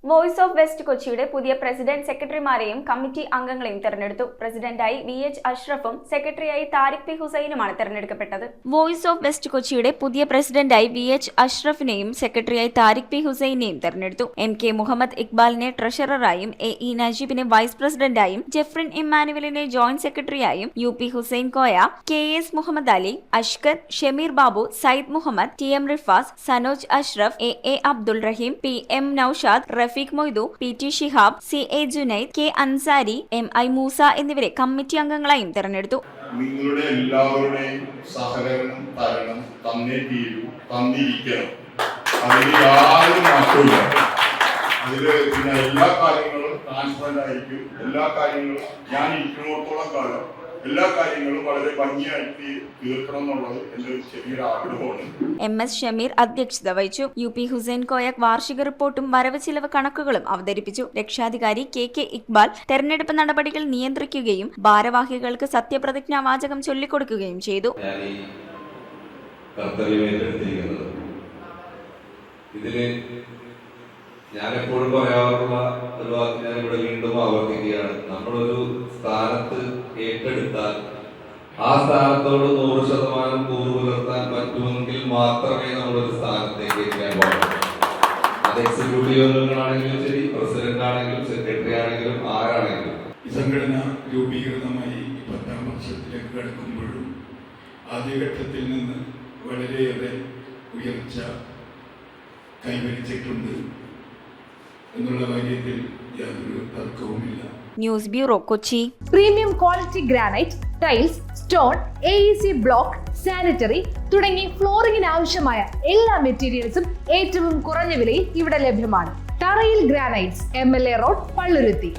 Voice of west കൊച്ചിയുടെ പുതിയ president സെക്രട്ടറിമാരെയും committee അംഗങ്ങളെയും തെരഞ്ഞെടുത്തു. പ്രസിഡന്റായി VH അഷ്റഫും സെക്രട്ടറിയായി താരിഖ് പി ഹുസൈനുമാണ് തെരഞ്ഞെടുക്കപ്പെട്ടത്. വോയിസ് ഓഫ് വെസ്റ്റ് കൊച്ചിയുടെ പുതിയ പ്രസിഡന്റായി VH അഷ്റഫിനെയും സെക്രട്ടറിയായി താരിഖ് പി ഹുസൈനെയും തെരഞ്ഞെടുത്തു. MK മുഹമ്മദ് ഇക്ബാലിനെ ട്രഷററായും, AE നജീബിനെ വൈസ് പ്രസിഡന്റായും, ജെഫ്രിൻ ഇമ്മാനുവലിനെ ജോയിന്റ് സെക്രട്ടറിയായും, UP Hussain Koya, KS Muhammad Ali, Ashkar, Shameer Babu, Sayyid Muhammad, TM Rifas, Sanoj Ashraf, AA Abdul Rahim, PM Noushad, Rafeeq Moidu, PT Shihab, CA Junaid, K Ansari, MI Moosa എന്നിവരെ കമ്മിറ്റി അംഗങ്ങളായും തെരഞ്ഞെടുത്തു. നിങ്ങളുടെ എല്ലാവരുടെയും സഹകരണം തരണം, തന്നേ തീരൂ, തന്നിരിക്കണം. അതിന് യാതൊരു മാറ്റവും അതില് പിന്നെ എല്ലാ കാര്യങ്ങളും ട്രാൻസ്പെറന്റ് ആയിരിക്കും. എല്ലാ കാര്യങ്ങളും ഞാൻ ഇരിക്കുന്നിടത്തോളം കാലം എല്ലാ കാര്യങ്ങളും വളരെ ഭംഗിയായിട്ട് തീർക്കണം എന്നുള്ളത് എന്റെ ഒരു ചെറിയൊരു ആഗ്രഹമാണ്. MS ഷമീർ അധ്യക്ഷത വഹിച്ചു. UP ഹുസൈൻ കോയക് വാർഷിക റിപ്പോർട്ടും വരവ് ചിലവ് കണക്കുകളും അവതരിപ്പിച്ചു. രക്ഷാധികാരി KK ഇക്ബാൽ തെരഞ്ഞെടുപ്പ് നടപടികൾ നിയന്ത്രിക്കുകയും ഭാരവാഹികൾക്ക് സത്യപ്രതിജ്ഞാ വാചകം ചൊല്ലിക്കൊടുക്കുകയും ചെയ്തു. ഞാൻ എപ്പോഴും പറയാറുള്ള ഒരു വാക്ക് ഞാൻ ഇവിടെ വീണ്ടും ആവർത്തിക്കുകയാണ്. നമ്മളൊരു സ്ഥാനത്ത് ഏറ്റെടുത്താൽ ആ സ്ഥാനത്തോട് 100% കൂറ് പുലർത്താൻ പറ്റുമെങ്കിൽ മാത്രമേ നമ്മളൊരു സ്ഥാനത്തേക്ക് എത്തിക്കാൻ പാടുള്ളൂ. അത് എക്സിക്യൂട്ടീവ് അംഗങ്ങളാണെങ്കിലും ശരി, പ്രസിഡന്റ് ആണെങ്കിലും സെക്രട്ടറി ആണെങ്കിലും ആരാണെങ്കിലും. ഈ സംഘടന രൂപീകൃതമായി 10ാം വർഷത്തിലേക്ക് കടക്കുമ്പോഴും ആദ്യഘട്ടത്തിൽ നിന്ന് വളരെയേറെ ഉയർച്ച കൈവരിച്ചിട്ടുണ്ട് എന്നുള്ള കാര്യത്തിൽ യാതൊരു തർക്കവുമില്ല. News bureau, Kochi. Premium quality granite, tiles, stone, AEC block, sanitary തുടങ്ങി ഫ്ലോറിംഗിന് ആവശ്യമായ എല്ലാ മെറ്റീരിയൽസും ഏറ്റവും കുറഞ്ഞ വിലയിൽ ഇവിടെ ലഭ്യമാണ്. തറയിൽ ഗ്രാനൈറ്റ്സ്, MLA റോഡ്, പള്ളുരുത്തി.